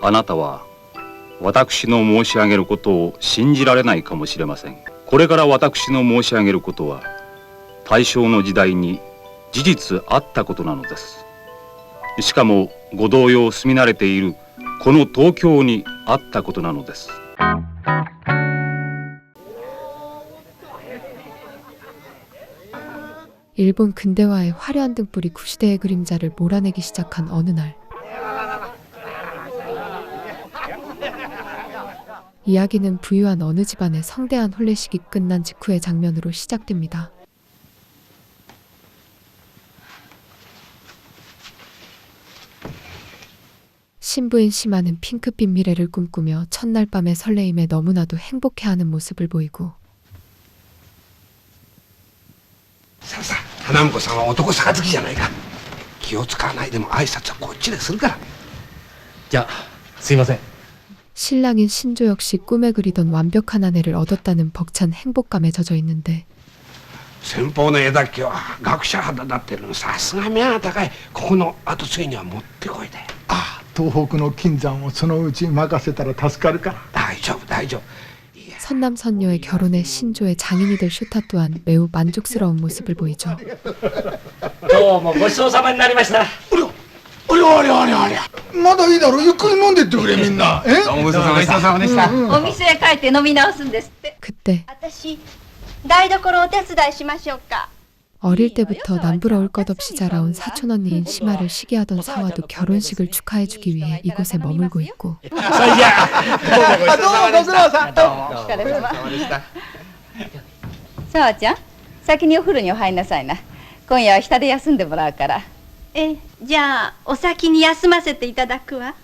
あなたは私の申し上げることを信じられないかもしれません。これから私の申し上げることは大正の時代に事実あったことなのです。しかもご同様住み慣れているこの東京にあったことなのです。 일본 근대화의 화려한 등불이 구시대의 그림자를 몰아내기 시작한 어느 날, 이야기는 부유한 어느 집안의 성대한 혼례식이 끝난 직후의 장면으로 시작됩니다. 신부인 시마는 핑크빛 미래를 꿈꾸며 첫날 밤의 설레임에 너무나도 행복해하는 모습을 보이고, さあさあ、花婿さんは男杯じゃないか。気を使わないでも挨拶はこっちでするから。じゃあすいません。 신랑인 신조 역시 꿈에 그리던 완벽한 아내를 얻었다는 벅찬 행복감에 젖어 있는데, 先方の枝木は学者肌立ってるの、さすが目が高い。ここの後継ぎにはもってこいで。ああ、東北の金山をそのうち任せたら助かるから。大丈夫大丈夫。 선남선녀의 결혼에 신조의 장인이 될 슈타 또한 매우 만족스러운 모습을 보이죠. どうもごちそうさまになりました。ありゃまだいいだろ、ゆっくり飲んでってくれみんな。どうもごちそうさまでした。お店へ帰って飲み直すんですって。 그때 私、台所お手伝いしましょうか。 어릴 때부터 남부러울 것 없이 자라온 사촌 언니인 시마를 시기하던 사와도 결혼식을 축하해주기 위해 이곳에 머물고 있고, それじゃあどうもごちそうさまでした。どうもお疲れ様でした。さわちゃん、先にお風呂にお入りなさいな。今夜は下で休んでもらうから。じゃあお先に休ませていただくわ。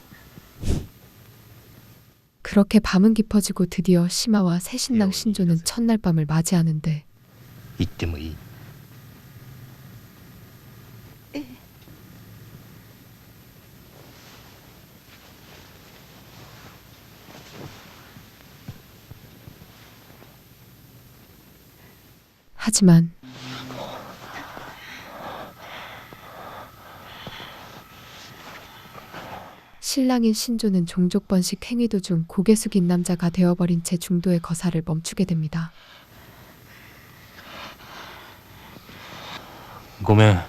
그렇게 밤은 깊어지고 드디어 시마와 새신랑 신조는 첫날 밤을 맞이하는데, 行ってもいい？ 하지만 신랑인 신조는 종족번식 행위 도중 고개 숙인 남자가 되어버린 채 중도의 거사를 멈추게 됩니다. ごめん。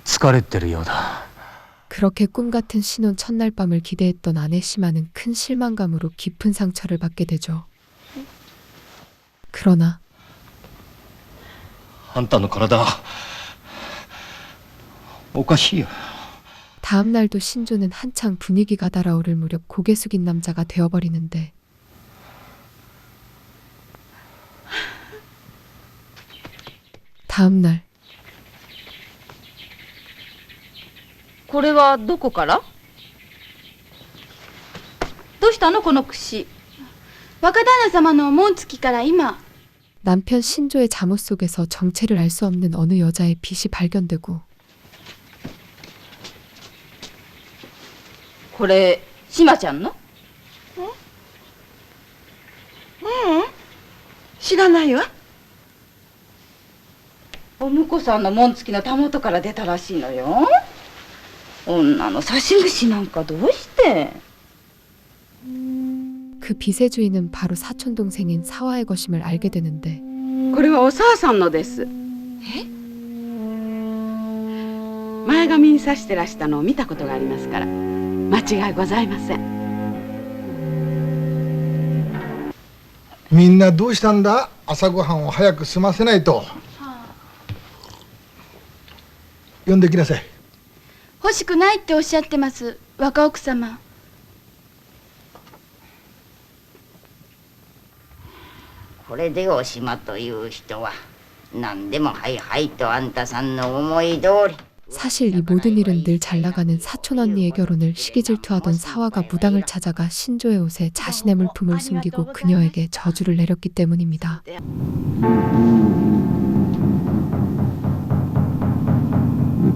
疲れてるようだ。 그렇게 꿈같은 신혼 첫날 밤을 기대했던 아내 시마는 큰 실망감으로 깊은 상처를 받게 되죠. 그러나 あんたの体おかしいよ。 다음 날도 신조는 한창 분위기가 달아오를 무렵 고개 숙인 남자가 되어버리는데, 다음 날 これはどこから？どうしたのこの櫛。若旦那様の紋付きから今。 남편 신조의 잠옷 속에서 정체를 알 수 없는 어느 여자의 빛이 발견되고, これしまちゃんの？知らないわ。お婿さんの紋付きのたもとから出たらしいのよ。女の差し虫なんかどうして？ 그 빛의 주인은 바로 사촌 동생인 사와의 것임을 알게 되는데, これはお沢さんのです。前髪に刺してらしたのを見たことがありますから間違いございません。みんなどうしたんだ。朝ごはんを早く済ませないと。呼んできなさい。欲しくないっておっしゃってます、若奥様。これでおしまという人は何でもはいはいとあんたさんの思い通り。 사실 이 모든 일은 늘 잘나가는 사촌 언니의 결혼을 시기질투하던 사와가 무당을 찾아가 신조의 옷에 자신의 물품을 숨기고 그녀에게 저주를 내렸기 때문입니다.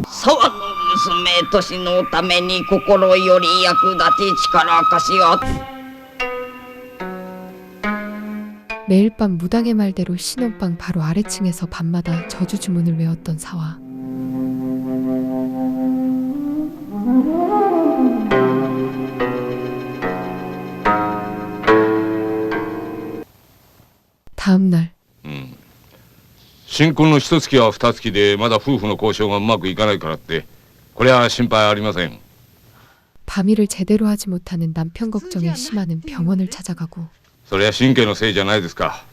사와の娘としのために心より役立ち力貸しを。 매일 밤 무당의 말대로 신혼방 바로 아래층에서 밤마다 저주 주문을 외웠던 사와. 다음 날 新婚の一月は二月でまだ夫婦の交渉がうまくいかないからってこれは心配ありません。 밤일을 제대로 하지 못하는 남편 걱정에 심하는 병원을 찾아가고 それは神経のせいじゃないですか。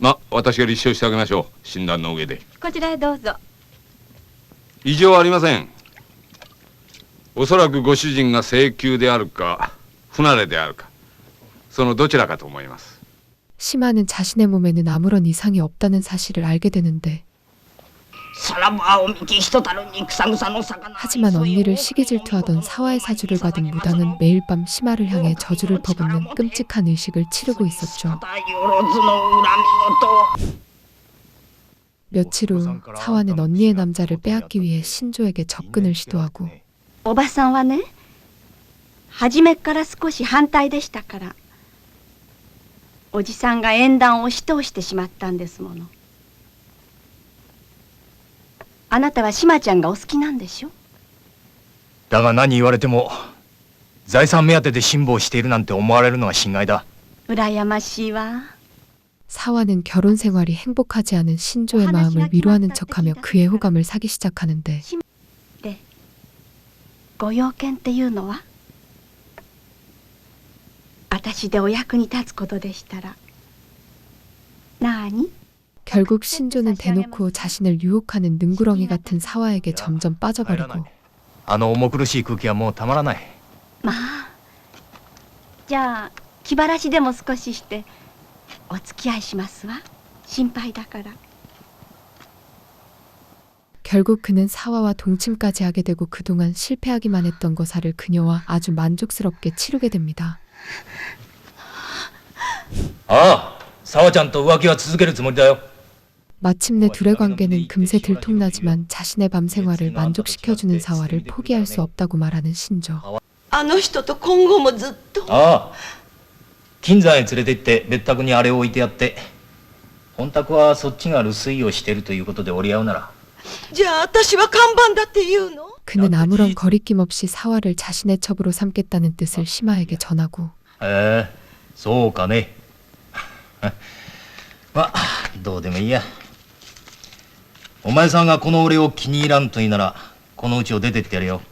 ま私が立証してあげましょう。診断の上でこちらへどうぞ。異常はありません。おそらくご主人が請求であるか不慣れであるかそのどちらかと思います。 심하는 자신의 몸에는 아무런 이상이 없다는 사실을 알게 되는데 하지만 언니를 시기 질투하던 사화의 사주를 받은 무당은 매일 밤 심하를 향해 저주를 퍼붓는 끔찍한 의식을 치르고 있었죠. 며칠 후 사화는 언니의 남자를 빼앗기 위해 신조에게 접근을 시도하고 おばさんはね、初めから少し反対でしたから、おじさんが縁談を押し通してしまったんですもの。あなたは島ちゃんがお好きなんでしょ？だが何言われても財産目当てで辛抱しているなんて思われるのが心外だ。羨ましいわ。 사화는 결혼 생활이 행복하지 않은 신조의 마음을 위로하는 척하며 그의 호감을 사기 시작하는데 で、ご用件っていうのは？私でお役に立つことでしたら。なに？ 결국 신조는 대놓고 자신을 유혹하는 능구렁이 같은 사화에게 점점 빠져버리고 あの重苦しい空気はもうたまらない。まあ、じゃあ気晴らしでも少ししてお付き合いしますわ。心配だから。 결국 그는 사화와 동침까지 하게 되고 그동안 실패하기만 했던 거사를 그녀와 아주 만족스럽게 치르게 됩니다. ああ、沢ちゃんと浮気は続けるつもりだよ。 마침내 둘의 관계는 금세 들통나지만 자신의 밤 생활을 만족시켜주는 사화를 포기할 수 없다고 말하는 신조. あの人と今後もずっと。ああ、金山へ連れて行って別宅にあれを置いてやって、本宅はそっちが留守居をしているということで折り合うなら。じゃあ私は看板だって言うの？ 그는 아무런 거리낌 없이 사화를 자신의 첩으로 삼겠다는 뜻을 심하에게 전하고 へえ、そうかね。まあどうでもいいや。お前さんがこの俺を気に入らんといいならこの家を出てってやるよ。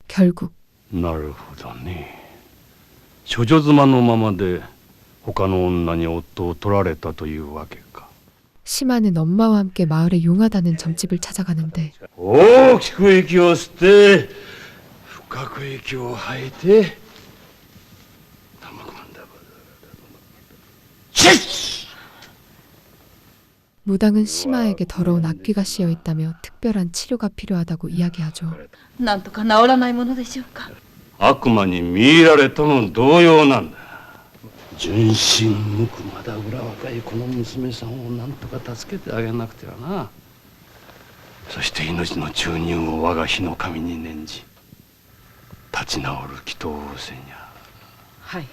결국 なるほどね。処女妻のままで他の女に夫を取られたというわけか。 심하는 엄마와 함께 마을의 용하다는 점집을 찾아가는데 大きく息を吸って深く息を吐いて 무당은 심하에게 더러운 악귀가 씌어 있다며 특별한 치료가 필요하다고 이야기하죠. なんとか治らないものでしょうか。悪魔に見入られたの同様なんだ。純真無垢まだ裏若いこの娘さんをなんとか助けてあげなくてはな。そして命の注入を我が日の神に念じ立ち直る祈祷をせにゃ。はい。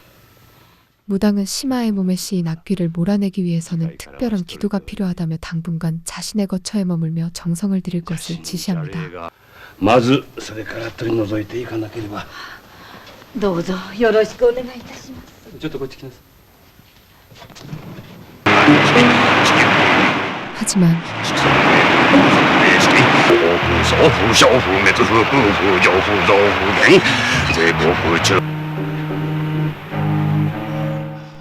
무당은 심하의 몸에 씌인 악귀를 몰아내기 위해서는 특별한 기도가 필요하다며 당분간 자신의 거처에 머물며 정성을 들일 것을 지시합니다. まずそれから取り除いていかなければ。どうぞよろしくお願いいたします。ちょっとこっち来なさい。 하지만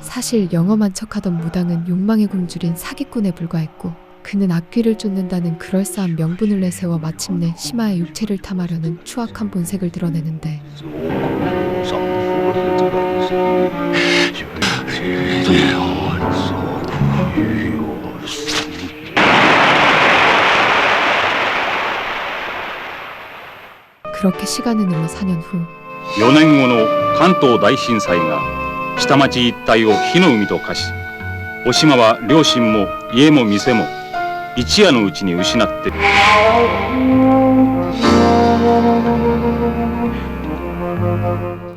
사실 영험한 척하던 무당은 욕망의 굶주린 사기꾼에 불과했고 그는 악귀를 쫓는다는 그럴싸한 명분을 내세워 마침내 심하의 육체를 탐하려는 추악한 본색을 드러내는데 그렇게 시간은 흘러 4년 후 4年後の関東大震災が下町一帯を火の海と化し、お島は両親も家も店も一夜のうちに失って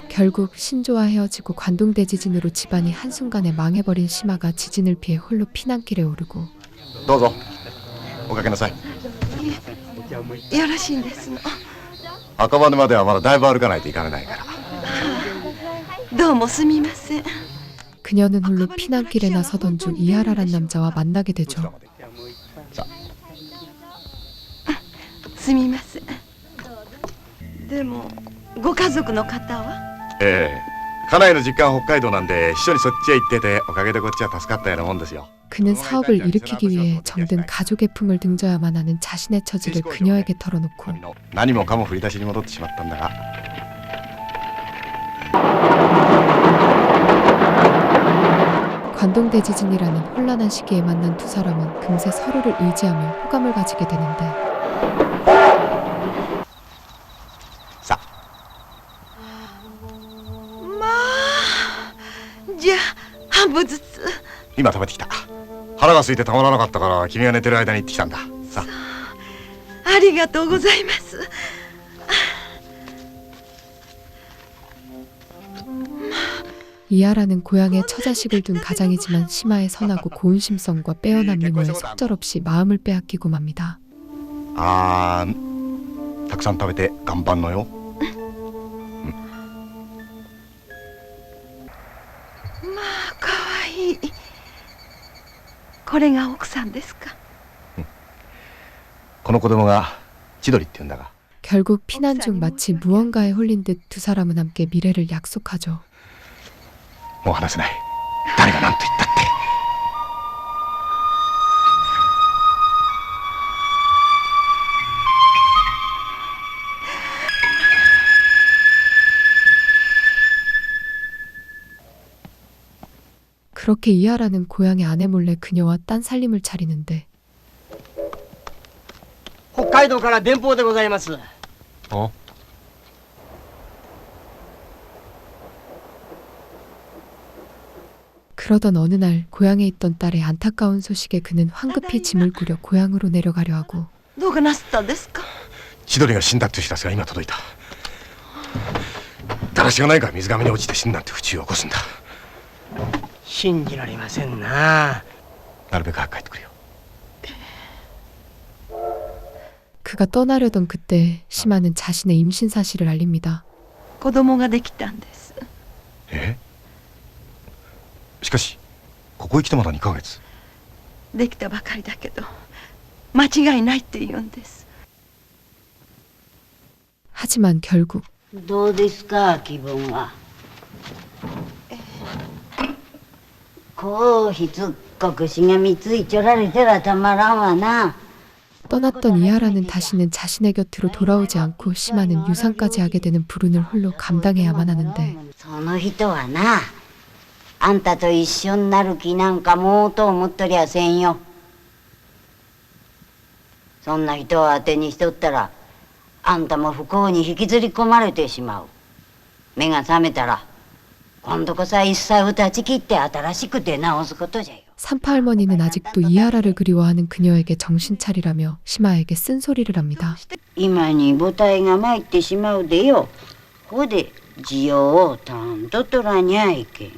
결국 신조와 헤어지고 관동대 지진으로 집안이 한순간에 망해버린 심하가 지진을 피해 홀로 피난길에 오르고 どうぞおかけなさい。よろしいんですの。赤羽まではまだだいぶ歩かないといかれないから。どうもすみません。 그녀는 홀로 피난길에 나서던 중 이하라란 남자와 만나게 되죠. すみません。でもご家族の方は？ええ、家内の実家は北海道なんで一緒にそっちへ行ってておかげでこっちは助かったようなもんですよ。 그는 사업을 일으키기 위해 정든 가족의 품을 등져야만 하는 자신의 처지를 그녀에게 털어놓고 何もかも振り出しに戻ってしまったんだが 관동대지진이라는 혼란한 시기에 만난 두 사람은 금세 서로를 의지하며 호감을 가지게 되는데 さあ まあ、じゃあ半分ずつ。今食べてきた。腹が空いてたまらなかったから君が寝てる間に行ってきたんだ。さあ。ありがとうございます。 이하라는 고향에 처자식을 둔 가장이지만 시마의 선하고 고운 심성과 빼어난 미모에 속절없이 마음을 빼앗기고 맙니다. あー、たくさん食べて頑張んのよ。まあ、かわいい。これが奥さんですか？この子供が千鳥って言うんだが。 결국 피난 중 마치 무언가에 홀린 듯 두 사람은 함께 미래를 약속하죠. もう話せない。誰が何と言ったって。 그렇게 이하라는 고향의 아내 몰래 그녀와 딴 살림을 차리는데 北海道から電報でございます。 어? 그러던 어느 날 고향에 있던 딸의 안타까운 소식에 그는 황급히 짐을 꾸려 고향으로 내려가려 하고 どうかなすったんですか？千鳥が死んだという知らせが今届いた。だらしがないから水がめに落ちて死んだって不注意を起こすんだ。信じられませんな。なるべく早く帰ってくれよ。 그가 떠나려던 그때 시마는 자신의 임신 사실을 알립니다. 子供ができたんです。え？しかしここへ来てまだ2ヶ月。できたばかりだけど間違いないって言うんです。 하지만 결국 どうですか気分は。こうしつっこくしがみついちょられてらたまらんわな。 떠났던 이하라는 다시는 자신의 곁으로 돌아오지 않고 시마는 유산까지 하게 되는 불운을 홀로 감당해야만 하는데 その人はな、あんたと一緒になる気なんかもうと思っとりゃせんよ。そんな人を当てにしとったら、あんたも不幸に引きずり込まれてしまう。目が覚めたら、今度こそ一切を断ち切って新しく出直すことじゃよ。 산파 할머니는 아직도 이하라를 그리워하는 그녀에게 정신 차리라며 시마에게 쓴소리를 합니다. 今に母体が参ってしまうでよ。ほで需要をたんと取らにゃいけん。え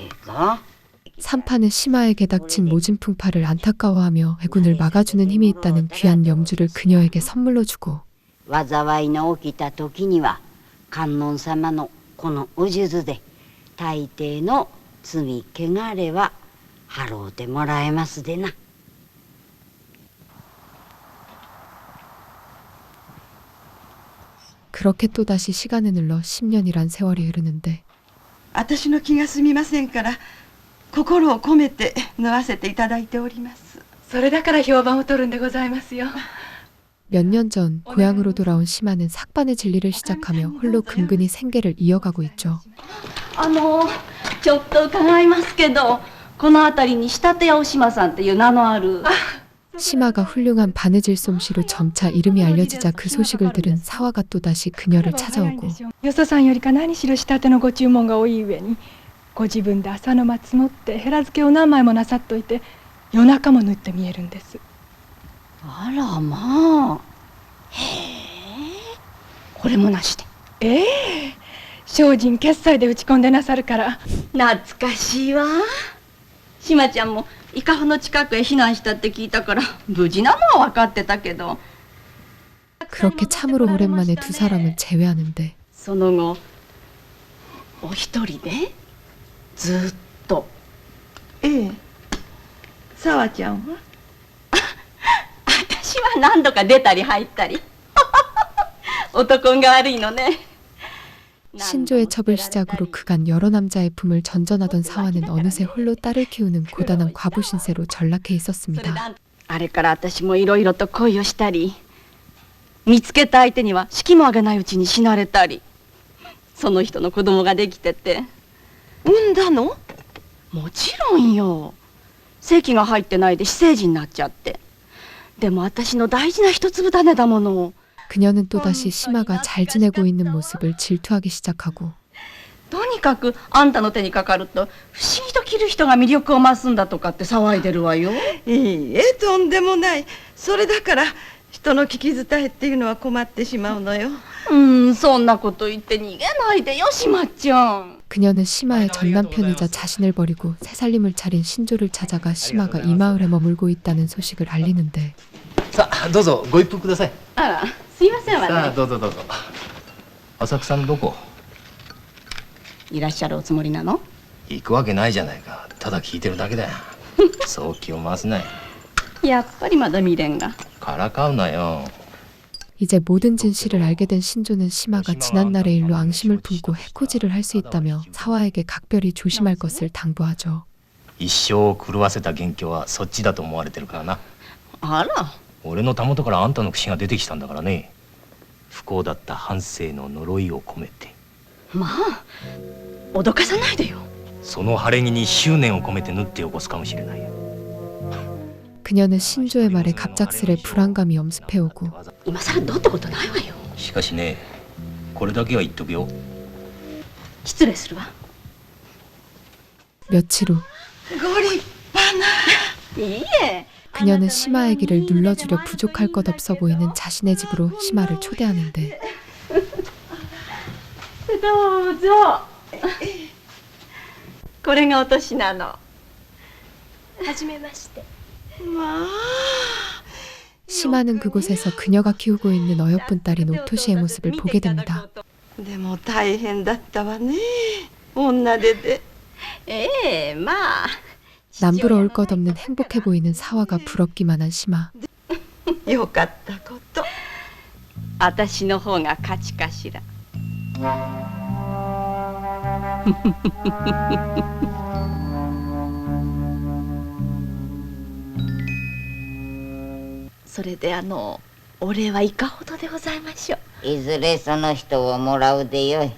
えか？ 산파는 시마에게 닥친 모진 풍파를 안타까워하며 해군을 막아주는 힘이 있다는 귀한 염주를 그녀에게 선물로 주고 災いの起きた時には観音様のこのお数珠で大抵の罪汚れは払うてもらえますでな。 그렇게 또다시 시간은 흘러 10년이란 세월이 흐르는데 私の気が済みませんから心を込めて縫わせていただいております。それだから評判を取るんでございますよ。 몇 년 전 고향으로 돌아온 시마는 삭반의 진리를 시작하며 홀로 근근히 생계를 이어가고 있죠. ちょっと伺いますけど、この辺りに仕立屋お島さんっていう名のある。 시마가 훌륭한 바느질 솜씨로 점차 이름이 알려지자 그 소식을 들은 사화가 또다시 그녀를 찾아오고 よそさんよりか何しろ仕立てのご注文が多い上にご自分で朝の間積もってヘラ漬けを何枚もなさっといて夜中も縫って見えるんです。 あらまあ。へえ。これもなしで。ええ、精進決済で打ち込んでなさるから。懐かしいわ。しまちゃんも伊香保の近くへ避難したって聞いたから無事なのは分かってたけど。 그렇게 참으로 오랜만에 두 사람은 재회하는데 その後お一人で？ずっと。ええ。沢ちゃんは？私は何度か出たり入ったり。男が悪いのね。 신조의 첩을 시작으로 그간 여러 남자의 품을 전전하던 사화는 어느새 홀로 딸을 키우는 고단한 과부 신세로 전락해 있었습니다. あれから私もいろいろと恋をしたり、見つけた相手には式もあげないうちに死なれたり、その人の子供ができてて。産んだの？もちろんよ。籍が入ってないで非成人になっちゃって。でも私の大事な一粒種だもの。 그녀는 또다시 심아가 잘 지내고 있는 모습을 질투하기 시작하고 とにかくあんたの手にかかると不思議と切る人が魅力を増すんだとかって騒いでるわよ。いいえ、とんでもない。それだから人の聞き伝えっていうのは困ってしまうのよ。そんなこと言って逃げないでよ、しまちゃん。 그녀는 심아의 전남편이자 자신을 버리고 새살림을 차린 신조를 찾아가 심아가 이 마을에 머물고 있다는 소식을 알리는데 さあどうぞご一服ください。あら、すいませんわね。さあどうぞどうぞ。浅草のどこ？いらっしゃるおつもりなの？行くわけないじゃないか。ただ聞いてるだけだよ。そう気を回すなよ。やっぱりまだ未練が。からかうなよ。 이제 모든 진실을 알게 된 신조는 심아가 지난날의 일로 앙심을 품고 해코지를 할 수 있다며 사화에게 각별히 조심할 것을 당부하죠. 一生を狂わせた元凶はそっちだと思われてるからな。あら。 俺のたもとからあんたの口が出てきたんだからね。不幸だった半生の呪いを込めて。まあ、脅かさないでよ。その晴れ着に執念を込めて縫って起こすかもしれないよ。 그녀는 신조의 말에 갑작스레 불안감이 엄습해오고 今さらどうってことないわよ。しかしね、これだけは言っとくよ。失礼するわ。 며칠 후 ご立派な。いいえ。 그녀는 심아의 길을 눌러주려 부족할 것 없어 보이는 자신의 집으로 심아를 초대하는데 どうぞ。これがお年なの。はじめまして。まあ。 심아는 그곳에서 그녀가 키우고 있는 어여쁜 딸인 오토시의 모습을 보게 됩니다. でも大変だったわね。女手で。ええ、まあ。 남부러울 것 없는 행복해 보이는 사화가 부럽기만 한 심아. よかったこと。私の方が勝ちかしら。それでお礼はいかほどでございましょう。いずれその人をもらうでよい。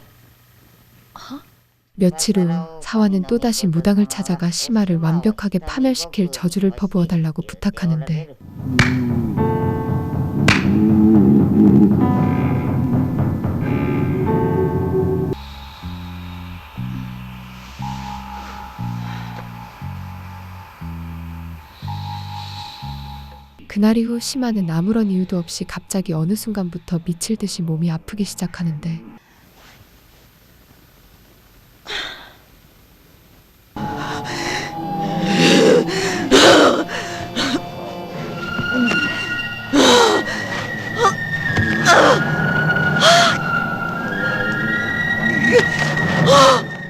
며칠 후 사화는 또다시 무당을 찾아가 심아를 완벽하게 파멸시킬 저주를 퍼부어 달라고 부탁하는데 그날 이후 심아는 아무런 이유도 없이 갑자기 어느 순간부터 미칠 듯이 몸이 아프기 시작하는데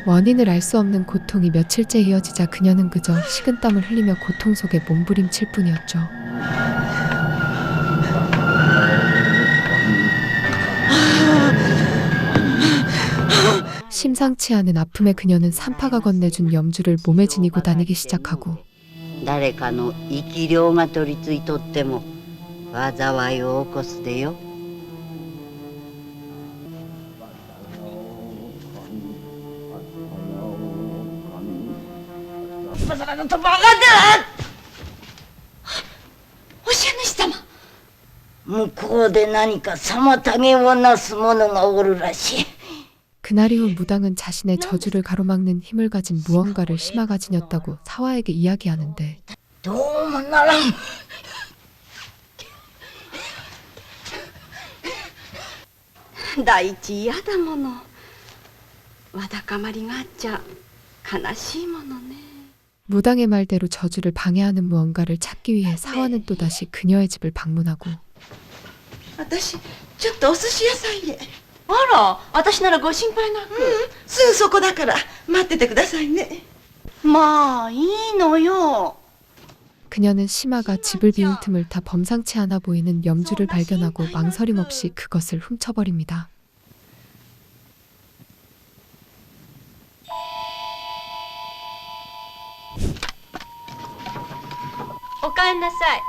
원인을 알 수 없는 고통이 며칠째 이어지자 그녀는 그저 식은땀을 흘리며 고통 속에 몸부림칠 뿐이었죠. 심상치 않은 아픔에 그녀는 산파가 건네준 염주를 몸에 지니고 다니기 시작하고 誰かの生き量が取り付いとっても災いを起こすでよ。 お主様。向こうで何か妨げをなす者がおるらしい。 그날 이후 무당은 자신의 저주를 가로막는 힘을 가진 무언가를 심아가 지녔다고 사화에게 이야기하는데 どうもならん。第一嫌だもの。わだかまりがあっちゃ悲しいものね。 무당의 말대로 저주를 방해하는 무언가를 찾기 위해 사화는 또다시 그녀의 집을 방문하고 私ちょっとお寿司屋さんへ。あら、私ならご心配なく。すぐそこだから待っててくださいね。まあいいのよ。 그녀는 심아가 집을 비운 틈을 타 범상치 않아 보이는 염주를 발견하고 망설임 없이 그것을 훔쳐버립니다. おかえりなさい。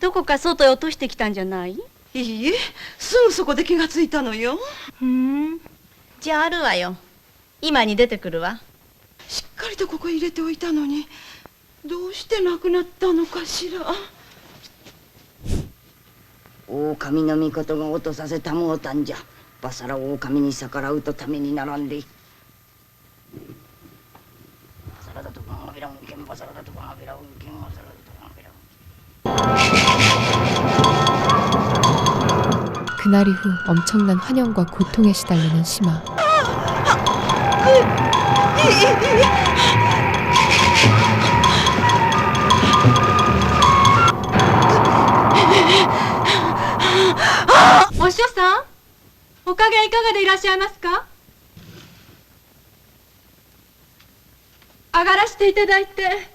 どこか外へ落としてきたんじゃない？いいえ、すぐそこで気がついたのよ。じゃああるわよ。今に出てくるわ。しっかりとここ入れておいたのに、どうしてなくなったのかしら。狼の御事が落とさせたもうたんじゃ。バサラ狼に逆らうとためにならんで。バサラだとバンガビラウンケン、バサラだとバンガビラウンケン、バサラだとバンガビラウンケン。 그날 이후 엄청난 환영과 고통에 시달리는 심아.お師匠さん、お加減いかがでいらっしゃいますか？上がらせていただいて。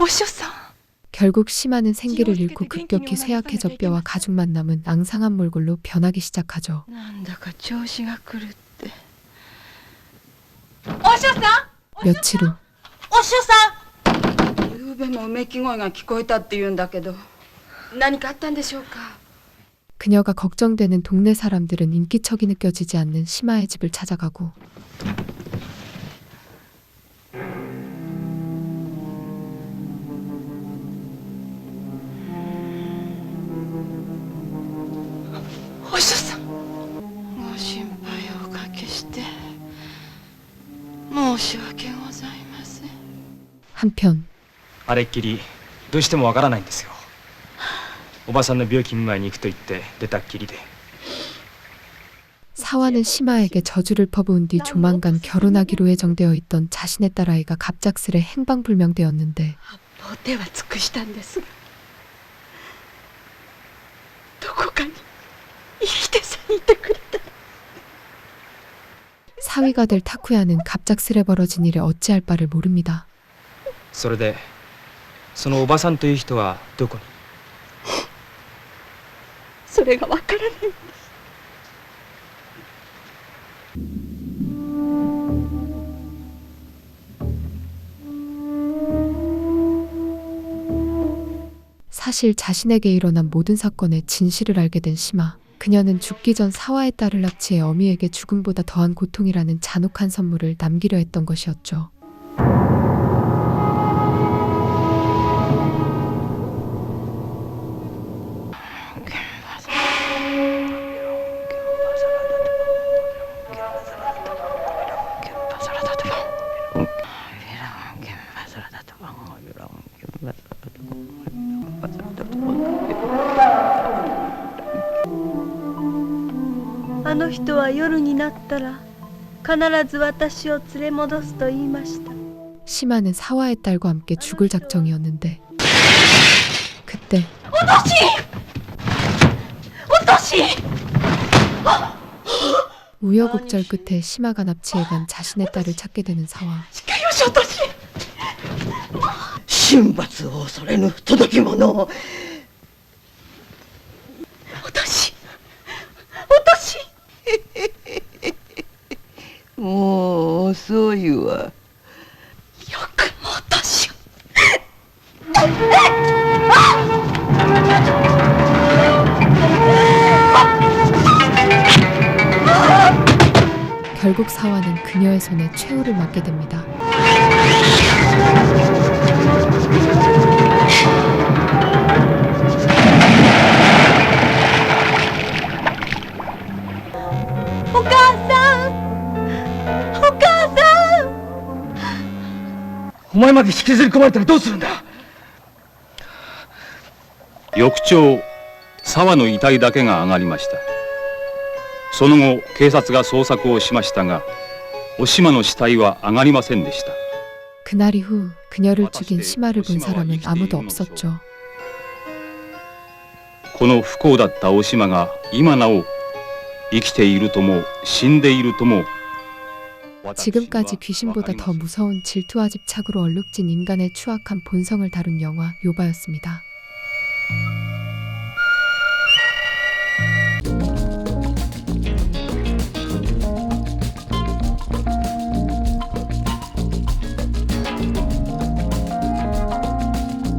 お師匠さん。 결국 심아는 생기를 잃고 급격히 쇠약해져 뼈와 가죽만 남은 앙상한 몰골로 변하기 시작하죠. なんだか調子が狂って。お師匠さん。 며칠 후 お師匠さん。ゆうべもうめき声が聞こえたって言うんだけど、何かあったんでしょうか。 그녀가 걱정되는 동네 사람들은 인기척이 느껴지지 않는 심아의 집을 찾아가고 한편 あれっきりどうしてもわからないんですよ。おばさんの病気見舞いに行くと言って出たっきりで。 사화는 심아에게 저주를 퍼부은 뒤 조만간 결혼하기로 예정되어 있던 자신의 딸아이가 갑작스레 행방불명되었는데 お手は尽くしたんですが、どこかに生きてさえいてくれた。 사위가 될 타쿠야는 갑작스레 벌어진 일에 어찌할 바를 모릅니다. それでそのおばさんという人はどこに？それがわからないんです。 사실 자신에게 일어난 모든 사건의 진실을 알게 된 심아. 그녀는 죽기 전 사화의 딸을 납치해 어미에게 죽음보다 더한 고통이라는 잔혹한 선물을 남기려 했던 것이었죠.あの人は夜になったら必ず私を連れ戻すと言いました。 심아는 사화의 딸과 함께 죽을 작정이었는데 그때 우여곡절 끝에 심아가 납치해간 자신의 딸을 찾게 되는 사화. 神罰を恐れぬ届き物を。もう遅いわ。よくも私を。 결국 사화는 그녀의 손에 최후를 맞게 됩니다. 오마에まで引きずり込まれたらどうするんだ。翌朝沢の遺体だけが上がりました。その後警察が捜索をしましたがお島の死体は上がりませんでした。 그날 이후 그녀를 죽인 시마를 본 사람은 아무도 없었죠. この不幸だったお島が今なお生きているとも死んでいるとも 지금까지 귀신보다 더 무서운 질투와 집착으로 얼룩진 인간의 추악한 본성을 다룬 영화 요바였습니다.